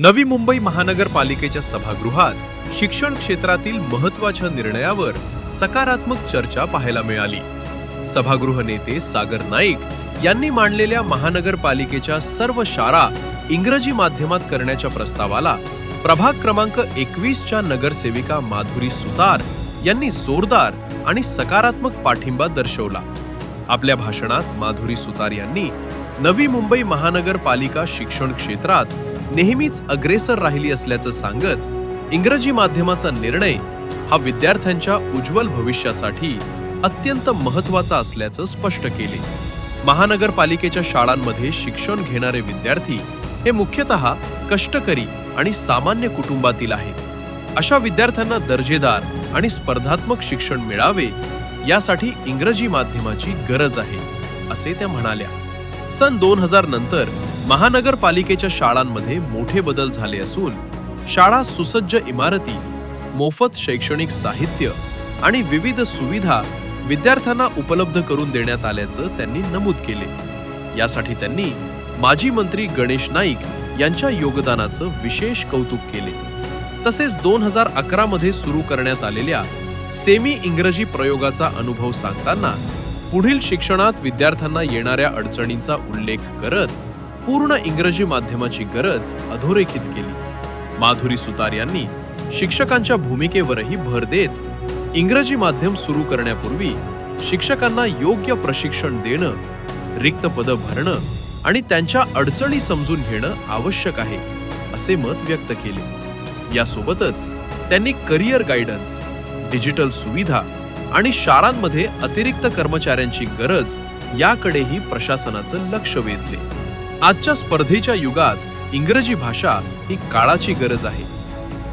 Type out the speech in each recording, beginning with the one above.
नवी मुंबई महानगरपालिकेच्या सभागृहात शिक्षण क्षेत्रातील महत्त्वाच्या निर्णयावर सकारात्मक चर्चा पाहायला मिळाली। सभागृह नेते सागर नाईक यांनी मांडलेल्या महानगरपालिकेच्या सर्व शाळा इंग्रजी माध्यमात करण्याच्या प्रस्तावाला प्रभाग क्रमांक 21च्या नगरसेविका माधुरी सुतार यांनी जोरदार आणि सकारात्मक पाठिंबा दर्शवला। आपल्या भाषणात माधुरी सुतार यांनी नवी मुंबई महानगरपालिका शिक्षण क्षेत्रात नेहमीच अग्रेसर राहिली असल्याचं सांगत इंग्रजी माध्यमाचा निर्णय हा विद्यार्थ्यांच्या उज्ज्वल भविष्यासाठी अत्यंत महत्त्वाचा असल्याचं स्पष्ट केले। महानगरपालिकेच्या शाळांमध्ये शिक्षण घेणारे विद्यार्थी हे मुख्यतः कष्टकरी आणि सामान्य कुटुंबातील आहेत। अशा विद्यार्थ्यांना दर्जेदार आणि स्पर्धात्मक शिक्षण मिळावे यासाठी इंग्रजी माध्यमाची गरज आहे, असे त्या म्हणाल्या। सन 2000 नंतर महानगरपालिकेच्या शाळांमध्ये मोठे बदल झाले असून शाळा सुसज्ज इमारती, मोफत शैक्षणिक साहित्य आणि विविध सुविधा विद्यार्थ्यांना उपलब्ध करून देण्यात आल्याचं त्यांनी नमूद केले। यासाठी त्यांनी माजी मंत्री गणेश नाईक यांच्या योगदानाचं विशेष कौतुक केले। तसेच 2011 मध्ये सुरू करण्यात आलेल्या सेमी इंग्रजी प्रयोगाचा अनुभव सांगताना पुढील शिक्षणात विद्यार्थ्यांना येणाऱ्या अडचणींचा उल्लेख करत पूर्ण इंग्रजी माध्यमाची गरज अधोरेखित केली। माधुरी सुतार यांनी शिक्षकांच्या भूमिकेवरही भर देत इंग्रजी माध्यम सुरू करण्यापूर्वी शिक्षकांना योग्य प्रशिक्षण देणं, रिक्त पदं भरणं आणि त्यांच्या अडचणी समजून घेणं आवश्यक आहे, असे मत व्यक्त केले। यासोबतच त्यांनी करिअर गायडन्स, डिजिटल सुविधा आणि शाळांमध्ये अतिरिक्त कर्मचाऱ्यांची गरज याकडेही प्रशासनाचं लक्ष वेधले। आजच्या स्पर्धेच्या युगात इंग्रजी भाषा ही काळाची गरज आहे,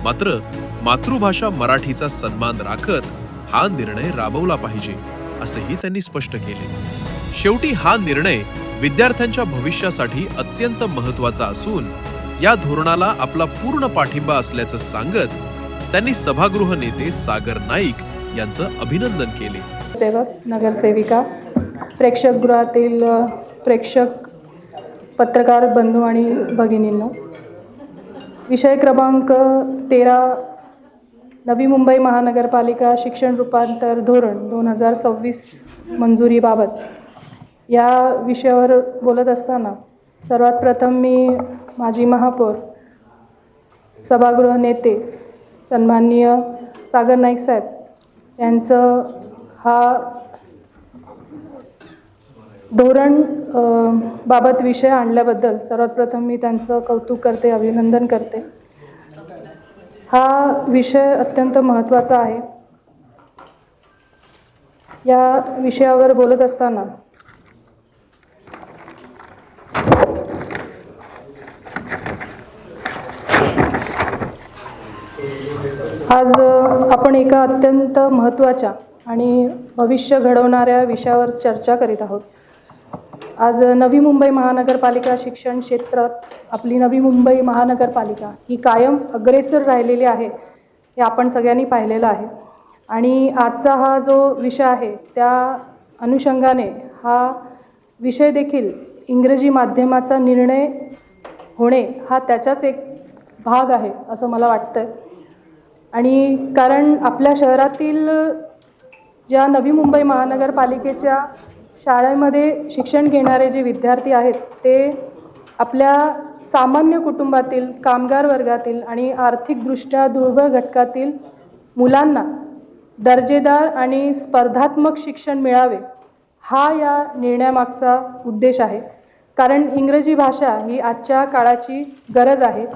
मात्र मातृभाषा मराठीचा सन्मान राखत हा निर्णय राबवला पाहिजे, असेही त्यांनी स्पष्ट केले। शेवटी हा निर्णय विद्यार्थ्यांच्या भविष्यासाठी अत्यंत महत्त्वाचा असून या धोरणाला आपला पूर्ण पाठिंबा असल्याचं सांगत त्यांनी सभागृह नेते सागर नाईक यांचं अभिनंदन केले। सेवक, नगरसेविका, प्रेक्षकगृहातील प्रेक्षक, पत्रकार बंधू आणि भगिनींनो, विषय क्रमांक 13 नवी मुंबई महानगरपालिका शिक्षण रूपांतर धोरण 2026 मंजुरीबाबत या विषयावर बोलत असताना सर्वात प्रथम मी माजी महापौर, सभागृह नेते सन्माननीय सागर नाईक साहेब यांचं हा धोरण बाबत विषय आणल्याबद्दल सर्वात प्रथम मी त्यांचं कौतुक करते, अभिनंदन करते। हा विषय अत्यंत महत्त्वाचा आहे। या विषयावर बोलत असताना आज आपण एका अत्यंत महत्त्वाच्या आणि भविष्य घडवणाऱ्या विषयावर चर्चा करीत आहोत। आज नवी मुंबई महानगरपालिका शिक्षण क्षेत्रात आपली नवी मुंबई महानगरपालिका ही कायम अग्रेसर राहिलेली आहे, हे आपण सगळ्यांनी पाहिलेलं आहे। आणि आजचा हा जो विषय आहे त्या अनुषंगाने हा विषय देखील इंग्रजी माध्यमाचा निर्णय होणे हा त्याचाच एक भाग आहे असं मला वाटतं। आणि कारण आपल्या शहरातील ज्या नवी मुंबई महानगरपालिकेच्या शाळेमध्ये शिक्षण घेणारे जे विद्यार्थी आहेत ते आपल्या सामान्य कुटुंबातील, कामगार वर्गातील आणि आर्थिकदृष्ट्या दुर्बल घटकातील मुलांना दर्जेदार आणि स्पर्धात्मक शिक्षण मिळावे हा या निर्णयामागचा उद्देश आहे। कारण इंग्रजी भाषा ही आजच्या काळाची गरज आहे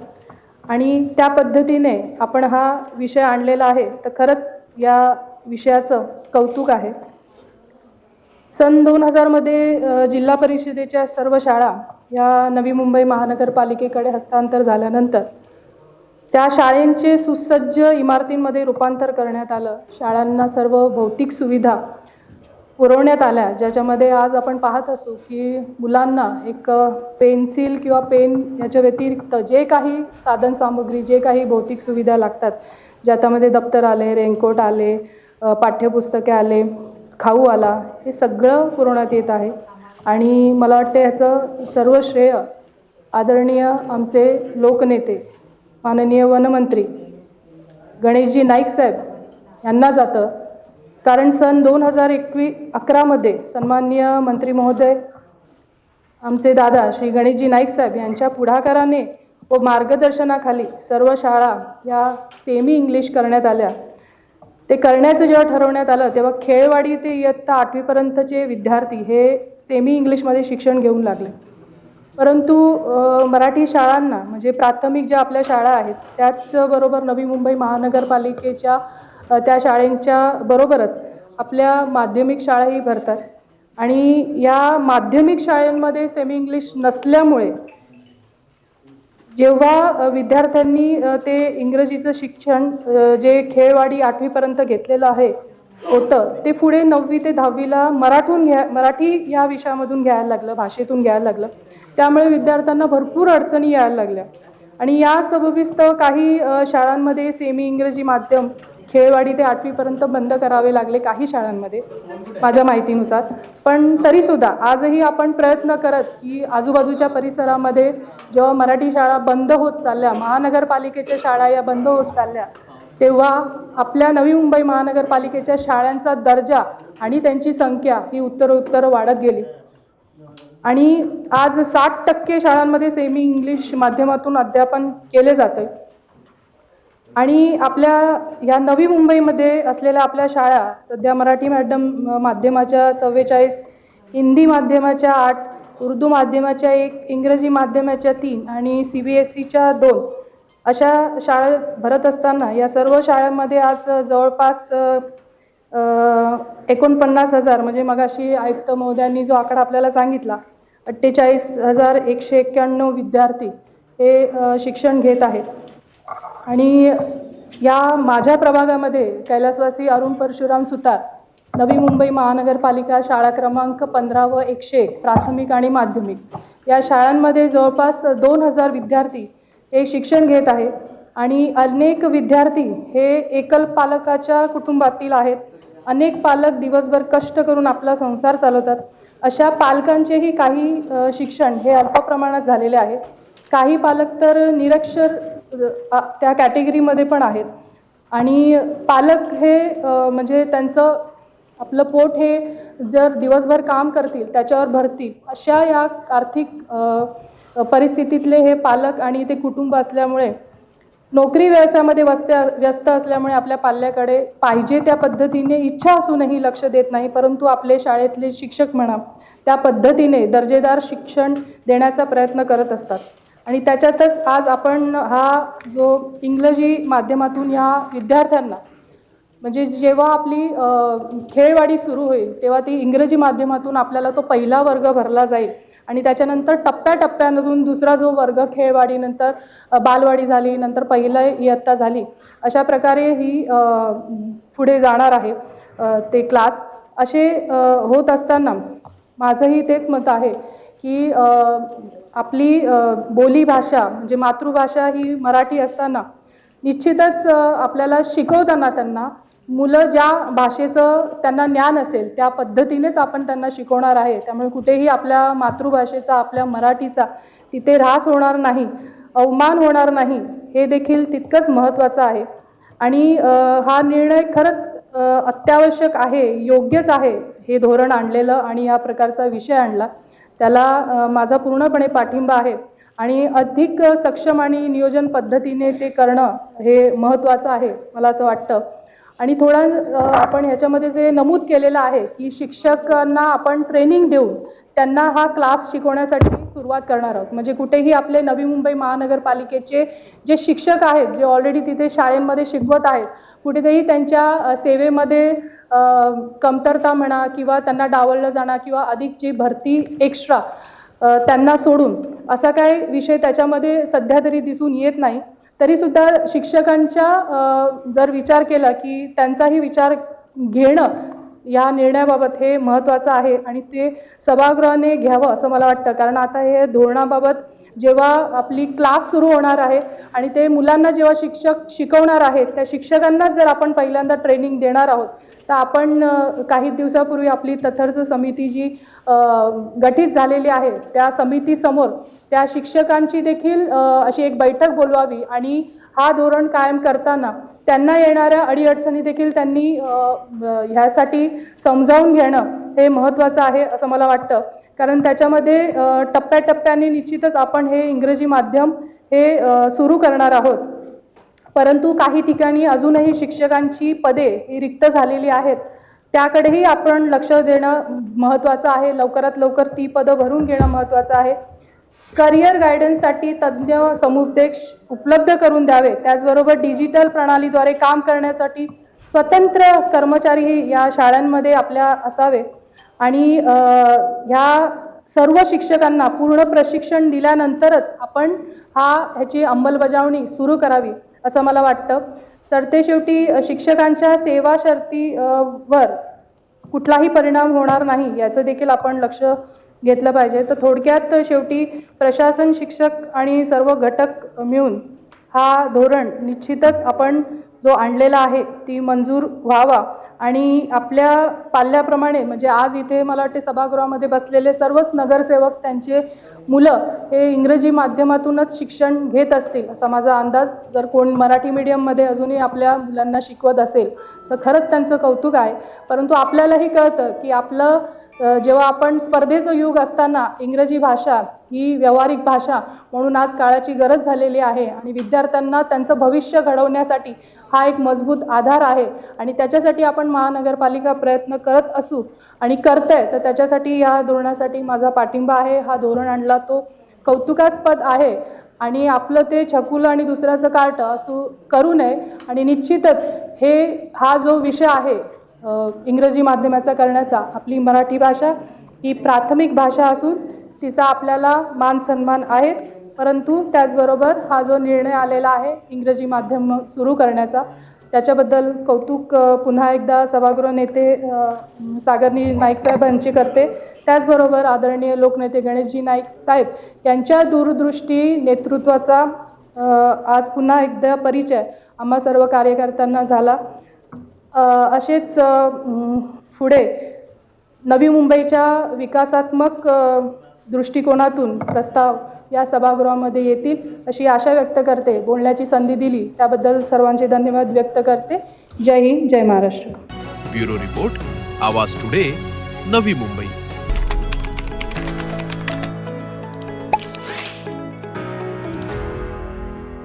आणि त्या पद्धतीने आपण हा विषय आणलेला आहे, तर खरंच या विषयाचं कौतुक आहे। सन 2000 मध्ये जिल्हा परिषदेच्या सर्व शाळा या नवी मुंबई महानगरपालिकेकडे हस्तांतर झाल्यानंतर त्या शाळांचे सुसज्ज इमारतींमध्ये रूपांतर करण्यात आलं। शाळांना सर्व भौतिक सुविधा पुरवण्यात आल्या, ज्याच्यामध्ये आज आपण पाहत असू की मुलांना एक पेन्सिल किंवा पेन याच्या व्यतिरिक्त जे काही साधनसामुग्री, जे काही भौतिक सुविधा लागतात, ज्याच्यामध्ये दप्तर आले, रेनकोट आले, पाठ्यपुस्तके आले, खाऊ आला, हे सगळं पुरवण्यात येत आहे। आणि मला वाटते याचं सर्व श्रेय आदरणीय आमचे लोकनेते माननीय वनमंत्री गणेशजी नाईक साहेब यांना जातं, कारण सन 2011मध्ये सन्माननीय मंत्री महोदय आमचे दादा श्री गणेशजी नाईक साहेब यांच्या पुढाकाराने व मार्गदर्शनाखाली सर्व शाळा या सेमी इंग्लिश करण्यात आल्या. ते करण्याचं जेव्हा ठरवण्यात आलं तेव्हा खेळवाडी ते इयत्ता 8वीपर्यंतचे विद्यार्थी हे सेमी इंग्लिशमध्ये शिक्षण घेऊन लागले. परंतु मराठी शाळांना म्हणजे प्राथमिक ज्या आपल्या शाळा आहेत त्याचबरोबर नवी मुंबई महानगरपालिकेच्या त्या शाळांच्या बरोबरच आपल्या माध्यमिक शाळाही भरतात आणि या माध्यमिक शाळांमध्ये सेमी इंग्लिश नसल्यामुळे जेव्हा विद्यार्थ्यांनी ते इंग्रजीचं शिक्षण जे खेळवाडी 8वीपर्यंत घेतलेलं होतं ते पुढे 9वी ते 10वीला मराठी या विषयामधून घ्यायला लागलं, भाषेतून घ्यायला लागलं. त्यामुळे विद्यार्थ्यांना भरपूर अडचणी यायला लागल्या आणि या सबबीस्तव काही शाळांमध्ये सेमी इंग्रजी माध्यम खेळवाडी ते 8वीपर्यंत बंद करावे लागले काही शाळांमध्ये माझ्या माहितीनुसार. पण तरीसुद्धा आजही आपण प्रयत्न करत की आजूबाजूच्या परिसरामध्ये जेव्हा मराठी शाळा बंद होत चालल्या, महानगरपालिकेच्या शाळा या बंद होत चालल्या, तेव्हा आपल्या नवी मुंबई महानगरपालिकेच्या शाळांचा दर्जा आणि त्यांची संख्या ही उत्तरोत्तर वाढत गेली आणि आज 60% शाळांमध्ये सेमी इंग्लिश माध्यमातून अध्यापन केले जाते. आणि आपल्या या नवी मुंबईमध्ये असलेल्या आपल्या शाळा सध्या मराठी माध्यमाच्या 44, हिंदी माध्यमाच्या 8, उर्दू माध्यमाच्या 1, इंग्रजी माध्यमाच्या 3 आणि CBSEच्या 2 अशा शाळा भरत असताना या सर्व शाळांमध्ये आज जवळपास 49,000 म्हणजे मगाशी आयुक्त महोदयांनी जो आकडा आपल्याला सांगितला 48,191 विद्यार्थी हे शिक्षण घेत आहेत. आणि या माझ्या प्रभागामध्ये कैलासवासी अरुण परशुराम सुतार नवी मुंबई महानगरपालिका शाळा क्रमांक 15 व 101 प्राथमिक आणि माध्यमिक या शाळांमध्ये जवळपास 2,000 विद्यार्थी हे शिक्षण घेत आहेत आणि अनेक विद्यार्थी हे एकल पालकाच्या कुटुंबातील आहेत. अनेक पालक दिवसभर कष्ट करून आपला संसार चालवतात. अशा पालकांचेही काही शिक्षण हे अल्प प्रमाणात झालेले आहेत. काही पालक तर निरक्षर त्या कॅटेगरीमध्ये पण आहेत आणि पालक हे म्हणजे त्यांचं आपलं पोट हे जर दिवसभर काम करतील त्याच्यावर भरतील अशा या आर्थिक परिस्थितीतले हे पालक आणि ते कुटुंब असल्यामुळे नोकरी व्यवसायामध्ये व्यस्त असल्यामुळे आपल्या पाल्याकडे पाहिजे त्या पद्धतीने इच्छा असूनही लक्ष देत नाही. परंतु आपले शाळेतले शिक्षक म्हणा त्या पद्धतीने दर्जेदार शिक्षण देण्याचा प्रयत्न करत असतात आणि त्याच्यातच आज आपण हा जो इंग्रजी माध्यमातून ह्या विद्यार्थ्यांना म्हणजे जेव्हा आपली खेळवाडी सुरू होईल तेव्हा ती इंग्रजी माध्यमातून आपल्याला तो पहिला वर्ग भरला जाईल आणि त्याच्यानंतर टप्प्याटप्प्यामधून दुसरा जो वर्ग खेळवाडी नंतर बालवाडी झाली, नंतर पहिलं इयत्ता झाली, अशा प्रकारे ही पुढे जाणार आहे ते क्लास. असे होत असताना माझंही तेच मत आहे की आपली बोलीभाषा म्हणजे मातृभाषा ही मराठी असताना निश्चितच आपल्याला शिकवताना त्यांना मुलं ज्या भाषेचं त्यांना ज्ञान असेल त्या पद्धतीनेच आपण त्यांना शिकवणार आहे. त्यामुळे कुठेही आपल्या मातृभाषेचा आपल्या मराठीचा तिथे ऱ्हास होणार नाही, अवमान होणार नाही, हे देखील तितकंच महत्त्वाचं आहे. आणि हा निर्णय खरंच अत्यावश्यक आहे, योग्यच आहे हे धोरण आणलेलं आणि या प्रकारचा विषय आणला त्याला माझा पूर्णपणे पाठिंबा आहे आणि अधिक सक्षम आणि नियोजन पद्धतीने ते करणं हे महत्त्वाचं आहे मला असं वाटतं. आणि थोडं आपण ह्याच्यामध्ये जे नमूद केलेलं आहे की शिक्षकांना आपण ट्रेनिंग देऊन त्यांना हा क्लास शिकवण्यासाठी सुरुवात करणार आहोत. म्हणजे कुठेही आपले नवी मुंबई महानगरपालिकेचे जे शिक्षक आहेत जे ऑलरेडी तिथे शाळेमध्ये शिकवत आहेत कुठेतरी त्यांच्या सेवेमध्ये कमतरता म्हणा किंवा त्यांना डावललं जाणं किंवा अधिकची भरती एक्स्ट्रा त्यांना सोडून असा काही विषय त्याच्यामध्ये सध्या तरी दिसून येत नाही. तरीसुद्धा शिक्षकांच्या जर विचार केला की त्यांचाही विचार घेणं या निर्णयाबाबत हे महत्त्वाचं आहे आणि ते सभागृहाने घ्यावं असं मला वाटतं. कारण आता हे धोरणाबाबत जेव्हा आपली क्लास सुरू होणार आहे आणि ते मुलांना जेव्हा शिक्षक शिकवणार आहेत त्या शिक्षकांनाच जर आपण पहिल्यांदा ट्रेनिंग देणार आहोत तर आपण काही दिवसापूर्वी आपली तथर्थ समिती जी गठीत झालेली आहे त्या समितीसमोर त्या शिक्षकांची देखील अशी एक बैठक बोलवावी आणि हा धोरण कायम करताना त्यांना येणाऱ्या अडीअडचणी देखील त्यांनी ह्यासाठी समजावून घेणं हे महत्त्वाचं आहे असं मला वाटतं. कारण त्याच्यामध्ये टप्प्याटप्प्याने निश्चितच आपण हे इंग्रजी माध्यम हे सुरू करणार आहोत. परंतु काही ठिकाणी अजूनही शिक्षकांची पदे ही रिक्त झालेली आहेत, त्याकडेही आपण लक्ष देणं महत्त्वाचं आहे. लवकरात लवकर ती पदं भरून घेणं महत्त्वाचं आहे. करिअर गायडन्ससाठी तज्ज्ञ समुपदेश उपलब्ध करून द्यावे. त्याचबरोबर डिजिटल प्रणालीद्वारे काम करण्यासाठी स्वतंत्र कर्मचारीही या शाळांमध्ये आपल्या असावे आणि ह्या सर्व शिक्षकांना पूर्ण प्रशिक्षण दिल्यानंतरच आपण ह्याची अंमलबजावणी सुरू करावी असं मला वाटतं. सरतेशेवटी शिक्षकांच्या सेवा शर्तीवर कुठलाही परिणाम होणार नाही याचं देखील आपण लक्ष घेतलं पाहिजे. तर थोडक्यात शेवटी प्रशासन, शिक्षक आणि सर्व घटक मिळून हा धोरण निश्चितच आपण जो आणलेला आहे ती मंजूर व्हावा आणि आपल्या पाल्याप्रमाणे म्हणजे आज इथे मला वाटते सभागृहामध्ये बसलेले सर्वच नगरसेवक त्यांचे मुलं हे इंग्रजी माध्यमातूनच शिक्षण घेत असतील असा माझा अंदाज. जर कोण मराठी मीडियममध्ये अजूनही आपल्या मुलांना शिकवत असेल तर खरंच त्यांचं कौतुक आहे. परंतु आपल्यालाही कळतं की आपलं जेव्हा आपण स्पर्धेचं युग असताना इंग्रजी भाषा ही व्यावहारिक भाषा म्हणून आज काळाची गरज झालेली आहे आणि विद्यार्थ्यांना त्यांचं भविष्य घडवण्यासाठी हा एक मजबूत आधार आहे आणि त्याच्यासाठी आपण महानगरपालिका प्रयत्न करत असू आणि करते. तर त्याच्यासाठी या धोरणासाठी माझा पाठिंबा आहे. हा धोरण आणला तो कौतुकास्पद आहे आणि आपलं ते छकुलं आणि दुसऱ्याचं कार्ट असं करू नये आणि निश्चितच हा जो विषय आहे इंग्रजी माध्यमाचा करण्याचा, आपली मराठी भाषा ही प्राथमिक भाषा असून तिचा आपल्याला मान सन्मान आहेच. परंतु त्याचबरोबर हा जो निर्णय आलेला आहे इंग्रजी माध्यम सुरू करण्याचा त्याच्याबद्दल कौतुक पुन्हा एकदा सभागृह नेते सागर नाईक साहेब यांची करते. त्याचबरोबर आदरणीय लोकनेते गणेशजी नाईक साहेब यांच्या दूरदृष्टी नेतृत्वाचा आज पुन्हा एकदा परिचय आम्हा सर्व कार्यकर्त्यांना झाला. असेच पुढे नवी मुंबईच्या विकासात्मक दृष्टिकोनातून प्रस्ताव या सभागृहामध्ये येतील अशी आशा व्यक्त करते. बोलण्याची संधी दिली त्याबद्दल सर्वांचे धन्यवाद व्यक्त करते. जय हिंद, जय महाराष्ट्र. ब्युरो रिपोर्ट, आवाज टुडे, नवी मुंबई.